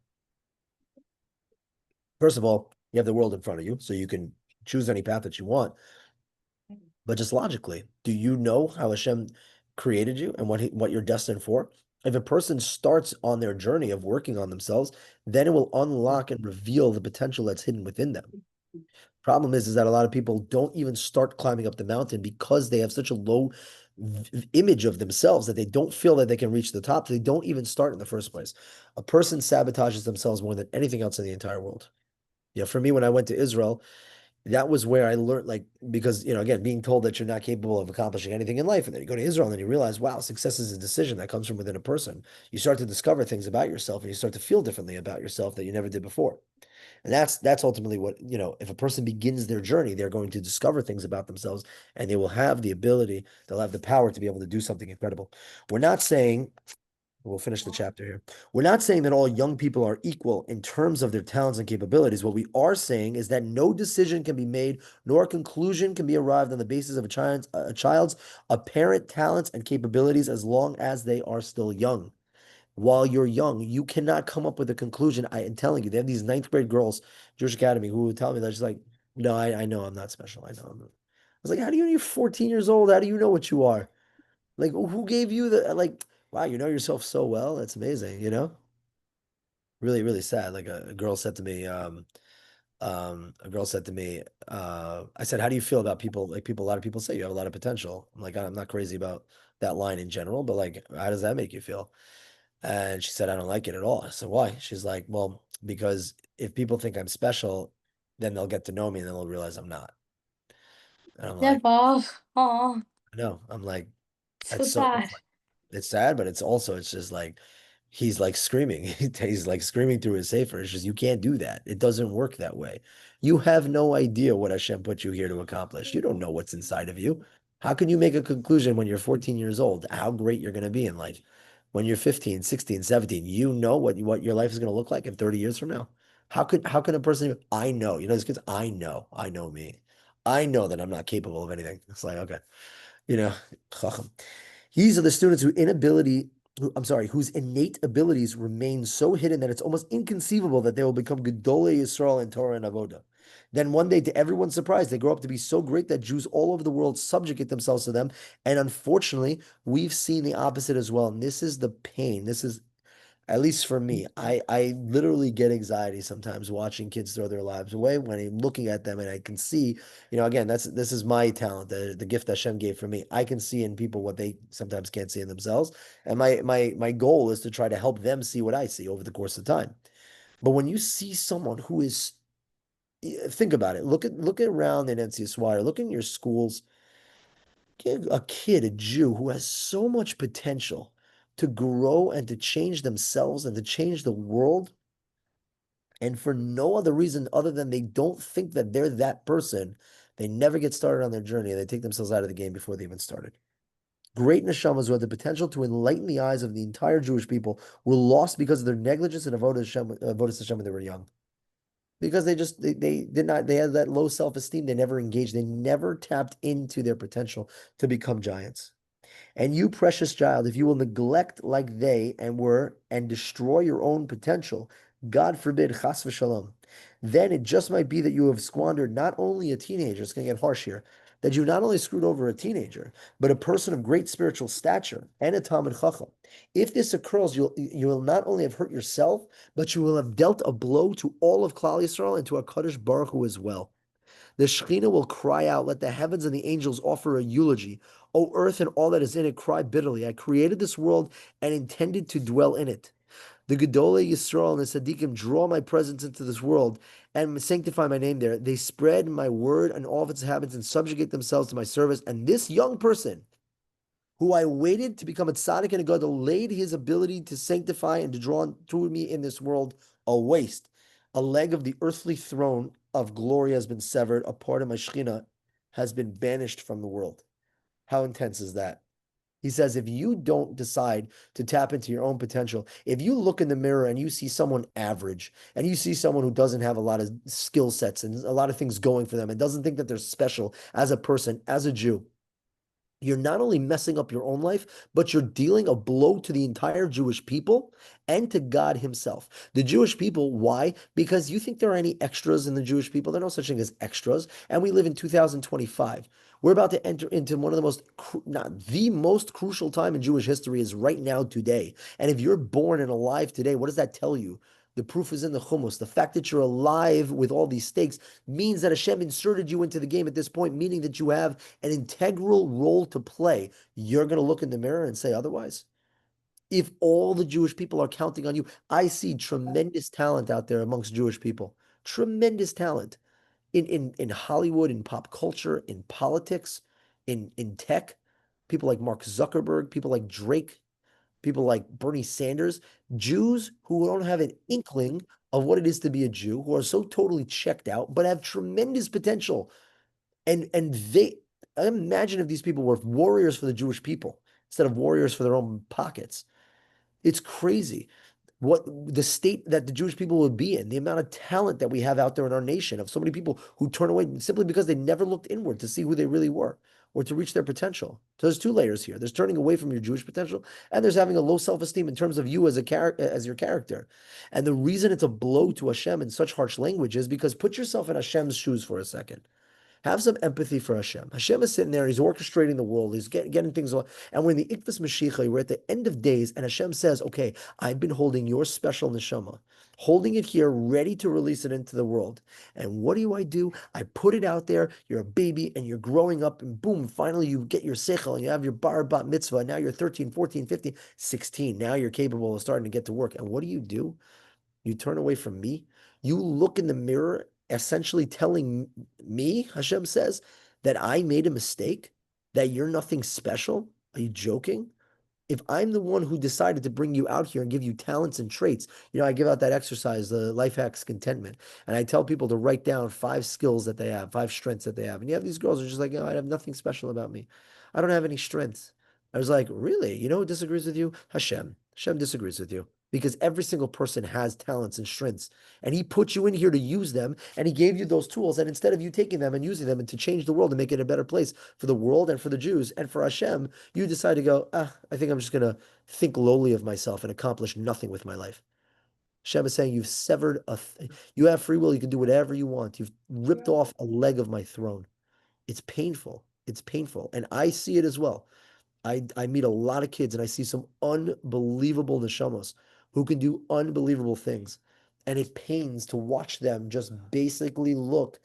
Speaker 2: First of all, you have the world in front of you, so you can choose any path that you want. But just logically, do you know how Hashem created you and what you're destined for? If a person starts on their journey of working on themselves, then it will unlock and reveal the potential that's hidden within them. Problem is that a lot of people don't even start climbing up the mountain because they have such a low image of themselves that they don't feel that they can reach the top. They don't even start in the first place. A person sabotages themselves more than anything else in the entire world. Yeah, for me, when I went to Israel, that was where I learned, like, because, again, being told that you're not capable of accomplishing anything in life, and then you go to Israel and then you realize, wow, success is a decision that comes from within a person. You start to discover things about yourself and you start to feel differently about yourself that you never did before. And that's ultimately what, if a person begins their journey, they're going to discover things about themselves and they will have the ability, they'll have the power to be able to do something incredible. We're not saying We'll finish the chapter here. We're not saying that all young people are equal in terms of their talents and capabilities. What we are saying is that no decision can be made, nor a conclusion can be arrived on the basis of a child's apparent talents and capabilities as long as they are still young. While you're young, you cannot come up with a conclusion. I am telling you, they have these ninth grade girls, Jewish Academy, who would tell me that she's like, no, I know I'm not special. I know I'm not. I was like, how do you, you're 14 years old? How do you know what you are? Like, who gave you the like? Wow, you know yourself so well. That's amazing. Really, really sad. Like a girl said to me, a girl said to me, I said, how do you feel about people? Like people, a lot of people say you have a lot of potential. I'm like, I'm not crazy about that line in general, but like, how does that make you feel? And she said, I don't like it at all. I said, why? She's like, well, because if people think I'm special, then they'll get to know me and then they'll realize I'm not. And I'm like,
Speaker 1: Never. Oh,
Speaker 2: no, I'm like,
Speaker 1: so
Speaker 2: that's so,
Speaker 1: sad.
Speaker 2: it's sad, but it's just like he's like screaming. He's like screaming through his safer. It's just you can't do that. It doesn't work that way. You have no idea what Hashem put you here to accomplish. You don't know what's inside of you. How can you make a conclusion when you're 14 years old, how great you're going to be in life? When you're 15, 16, 17, you know what your life is going to look like in 30 years from now. How can a person, I know, these kids, I know me. I know that I'm not capable of anything. It's like, okay, you know, these are the students whose innate abilities remain so hidden that it's almost inconceivable that they will become Gedolei Yisrael in Torah and Avoda. Then one day, to everyone's surprise, they grow up to be so great that Jews all over the world subjugate themselves to them. And unfortunately, we've seen the opposite as well. And this is the pain. This is at least for me, I literally get anxiety sometimes watching kids throw their lives away when I'm looking at them and I can see, again, this is my talent, the gift Hashem gave for me. I can see in people what they sometimes can't see in themselves. And my goal is to try to help them see what I see over the course of time. But when you see someone who is, think about it, look at around in NCSY, look in your schools. A kid, a Jew who has so much potential to grow and to change themselves and to change the world, and for no other reason other than they don't think that they're that person, they never get started on their journey and they take themselves out of the game before they even started. Great neshamas who had the potential to enlighten the eyes of the entire Jewish people were lost because of their negligence and avodas Hashem when they were young. Because they did not they had that low self-esteem. They never engaged. They never tapped into their potential to become giants. And you, precious child, if you will neglect like they and were and destroy your own potential, God forbid, chas v'shalom, then it just might be that you have squandered not only a teenager, it's going to get harsh here, that you not only screwed over a teenager, but a person of great spiritual stature and a Talmud Chacham. If this occurs, you will not only have hurt yourself, but you will have dealt a blow to all of Klal Yisrael and to HaKadosh Baruch Hu as well. The Shekhinah will cry out, let the heavens and the angels offer a eulogy. O earth and all that is in it, cry bitterly. I created this world and intended to dwell in it. The Gedolei Yisrael and the Tzaddikim draw my presence into this world and sanctify my name there. They spread my word and all of its habits and subjugate themselves to my service. And this young person, who I waited to become a tzaddik and a gadol, laid his ability to sanctify and to draw to me in this world a waste. A leg of the earthly throne of glory has been severed. A part of my Shekhinah has been banished from the world. How intense is that? He says, if you don't decide to tap into your own potential, if you look in the mirror and you see someone average and you see someone who doesn't have a lot of skill sets and a lot of things going for them and doesn't think that they're special as a person, as a Jew, you're not only messing up your own life, but you're dealing a blow to the entire Jewish people and to God Himself. The Jewish people, why? Because you think there are any extras in the Jewish people? There are no such thing as extras. And we live in 2025. We're about to enter into one of the most, not the most crucial time in Jewish history is right now, today. And if you're born and alive today, what does that tell you? The proof is in the Chumash. The fact that you're alive with all these stakes means that Hashem inserted you into the game at this point, meaning that you have an integral role to play. You're going to look in the mirror and say otherwise? If all the Jewish people are counting on you, I see tremendous talent out there amongst Jewish people. Tremendous talent in Hollywood, in pop culture, in politics, in tech. People like Mark Zuckerberg, people like Drake, people like Bernie Sanders, Jews who don't have an inkling of what it is to be a Jew, who are so totally checked out, but have tremendous potential. And they imagine if these people were warriors for the Jewish people instead of warriors for their own pockets. It's crazy what the state that the Jewish people would be in, the amount of talent that we have out there in our nation, of so many people who turn away simply because they never looked inward to see who they really were or to reach their potential. So there's two layers here. There's turning away from your Jewish potential, and there's having a low self-esteem in terms of you as a character, as your character. And the reason it's a blow to Hashem in such harsh language is because put yourself in Hashem's shoes for a second. Have some empathy for Hashem. Hashem is sitting there, he's orchestrating the world, he's getting things on. And when the Ikvas Mashiach, we're at the end of days, and Hashem says, okay, I've been holding your special neshama, holding it here, ready to release it into the world. And what do? I put it out there, you're a baby, and you're growing up, and boom, finally you get your seichel, and you have your bar bat mitzvah, and now you're 13, 14, 15, 16. Now you're capable of starting to get to work. And what do? You turn away from me. You look in the mirror, essentially telling me, Hashem says, that I made a mistake, that you're nothing special. Are you joking? If I'm the one who decided to bring you out here and give you talents and traits, I give out that exercise, the life hacks contentment, and I tell people to write down 5 skills that they have, 5 strengths that they have. And you have these girls who are just like, I have nothing special about me. I don't have any strengths. I was like, really? You know who disagrees with you? Hashem. Hashem disagrees with you because every single person has talents and strengths, and he put you in here to use them, and he gave you those tools. And instead of you taking them and using them and to change the world and make it a better place for the world and for the Jews and for Hashem, you decide to go, I think I'm just going to think lowly of myself and accomplish nothing with my life. Hashem is saying, you've severed you have free will. You can do whatever you want. You've ripped off a leg of my throne. It's painful. It's painful. And I see it as well. I meet a lot of kids and I see some unbelievable neshamos who can do unbelievable things. And it pains to watch them just basically look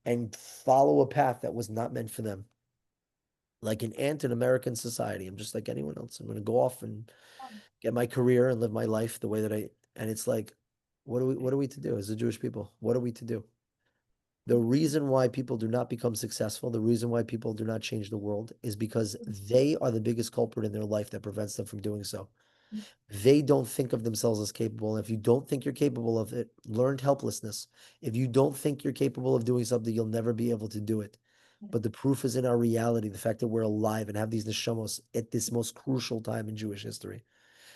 Speaker 2: and follow a path that was not meant for them. Like an ant in American society. I'm just like anyone else. I'm going to go off and get my career and live my life the way that and it's like, what are we to do as the Jewish people? What are we to do? The reason why people do not become successful, the reason why people do not change the world is because they are the biggest culprit in their life that prevents them from doing so. They don't think of themselves as capable. If you don't think you're capable of it, learned helplessness. If you don't think you're capable of doing something, you'll never be able to do it. But the proof is in our reality, the fact that we're alive and have these neshamos at this most crucial time in Jewish history.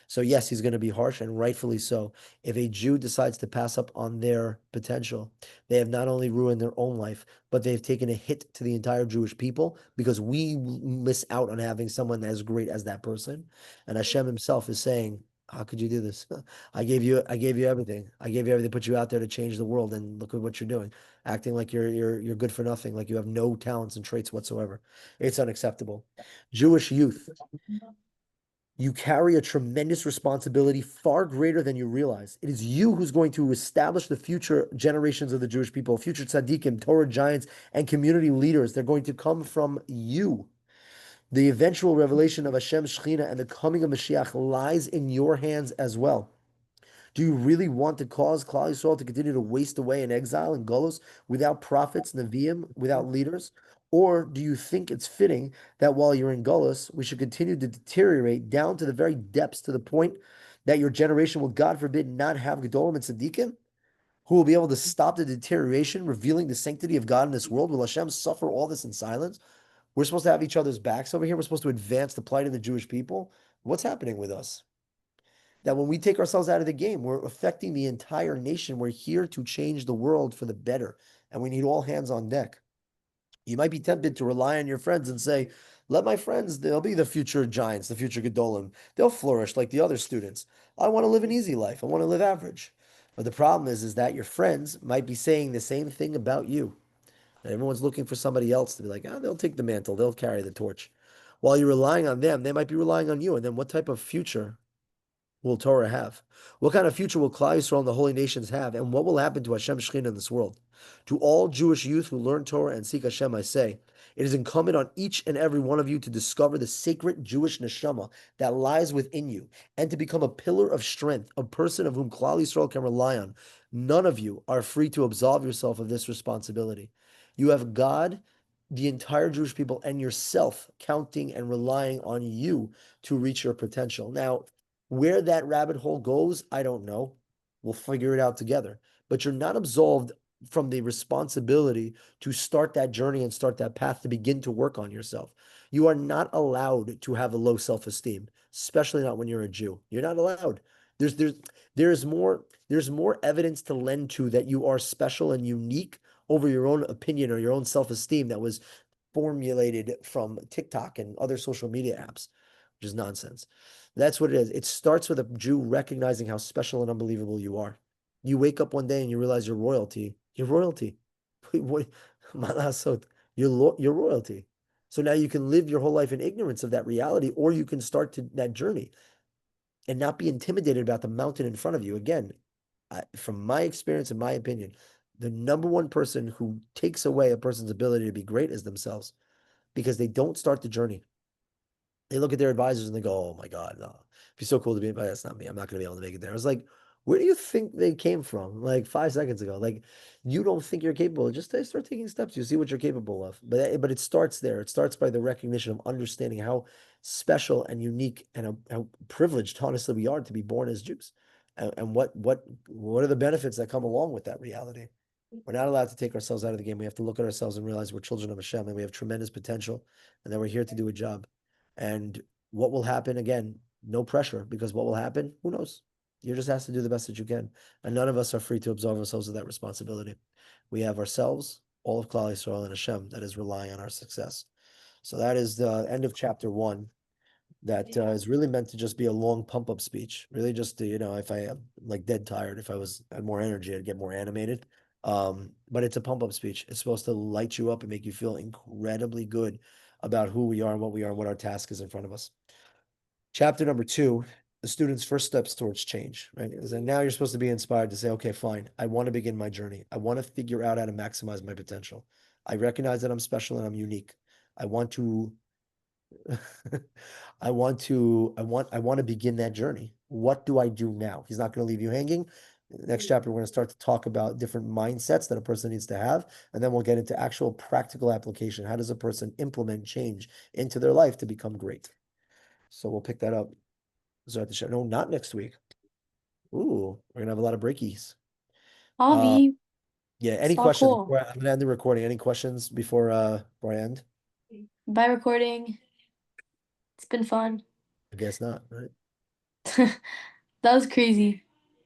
Speaker 2: So yes, he's going to be harsh, and rightfully so. If a Jew decides to pass up on their potential, they have not only ruined their own life, but they've taken a hit to the entire Jewish people because we miss out on having someone as great as that person. And Hashem himself is saying, how could you do this? I gave you everything. I gave you everything, put you out there to change the world, and look at what you're doing, acting like you're good for nothing, like you have no talents and traits whatsoever. It's unacceptable. Jewish youth, you carry a tremendous responsibility far greater than you realize. It is you who's going to establish the future generations of the Jewish people, future tzaddikim, Torah giants, and community leaders. They're going to come from you. The eventual revelation of Hashem's Shekhinah and the coming of Mashiach lies in your hands as well. Do you really want to cause Klal Yisrael to continue to waste away in exile and Golos without prophets, Nevi'im, without leaders? Or do you think it's fitting that while you're in Golos, we should continue to deteriorate down to the very depths to the point that your generation will, God forbid, not have Gedolim and Tzaddikim who will be able to stop the deterioration, revealing the sanctity of God in this world? Will Hashem suffer all this in silence? We're supposed to have each other's backs over here. We're supposed to advance the plight of the Jewish people. What's happening with us? That when we take ourselves out of the game, we're affecting the entire nation. We're here to change the world for the better, and we need all hands on deck. You might be tempted to rely on your friends and say, let my friends, they'll be the future giants, the future Gedolim. They'll flourish like the other students. I want to live an easy life. I want to live average. But the problem is that your friends might be saying the same thing about you. And everyone's looking for somebody else to be like, they'll take the mantle, they'll carry the torch. While you're relying on them, they might be relying on you. And then what type of future will Torah have? What kind of future will Klal Yisrael and the holy nations have? And what will happen to Hashem Shekhinah in this world? To all Jewish youth who learn Torah and seek Hashem, I say, it is incumbent on each and every one of you to discover the sacred Jewish neshama that lies within you and to become a pillar of strength, a person of whom Klal Yisrael can rely on. None of you are free to absolve yourself of this responsibility. You have God, the entire Jewish people, and yourself counting and relying on you to reach your potential. Now, where that rabbit hole goes, I don't know. We'll figure it out together. But you're not absolved from the responsibility to start that journey and start that path to begin to work on yourself. You are not allowed to have a low self-esteem, especially not when you're a Jew. You're not allowed. There's there's there's more evidence to lend to that you are special and unique over your own opinion or your own self-esteem that was formulated from TikTok and other social media apps, which is nonsense. That's what it is. It starts with a Jew recognizing how special and unbelievable you are. You wake up one day and you realize you're royalty. You're royalty. What, malasot, you're royalty. So now you can live your whole life in ignorance of that reality, or you can start that journey and not be intimidated about the mountain in front of you. Again, from my experience and my opinion, the number one person who takes away a person's ability to be great is themselves because they don't start the journey. They look at their advisors and they go, "Oh my God, no, it'd be so cool to be, but that's not me. I'm not going to be able to make it there." I was like, "Where do you think they came from?" Like 5 seconds ago, like you don't think you're capable. Just start taking steps. You see what you're capable of. But it starts there. It starts by the recognition of understanding how special and unique and how privileged, honestly, we are to be born as Jews, and what are the benefits that come along with that reality. We're not allowed to take ourselves out of the game. We have to look at ourselves and realize we're children of Hashem and we have tremendous potential and that we're here to do a job. And what will happen, again, no pressure, because what will happen, who knows? You just have to do the best that you can. And none of us are free to absolve ourselves of that responsibility. We have ourselves, all of Klal Yisrael and Hashem that is relying on our success. So that is the end of chapter 1. That is really meant to just be a long pump up speech. Really, just to, if I am like dead tired, if I had more energy, I'd get more animated. But it's a pump up speech. It's supposed to light you up and make you feel incredibly good about who we are and what we are and what our task is in front of us. Chapter number 2, the student's first steps towards change, right? And now you're supposed to be inspired to say, okay, fine, I want to begin my journey. I want to figure out how to maximize my potential. I recognize that I'm special and I'm unique. I want to I want to begin that journey. What do I do now? He's not going to leave you hanging. Next chapter, we're going to start to talk about different mindsets that a person needs to have, and then we'll get into actual practical application. How does a person implement change into their life to become great? So we'll pick that up. Start the show. No, not next week. Ooh, we're gonna have a lot of breakies. Uh,
Speaker 1: Hobby,
Speaker 2: yeah. Any
Speaker 1: it's all
Speaker 2: questions
Speaker 1: cool.
Speaker 2: before I'm gonna end the recording? Any questions before I end?
Speaker 1: Bye recording. It's been fun.
Speaker 2: I guess not, right?
Speaker 1: That was crazy.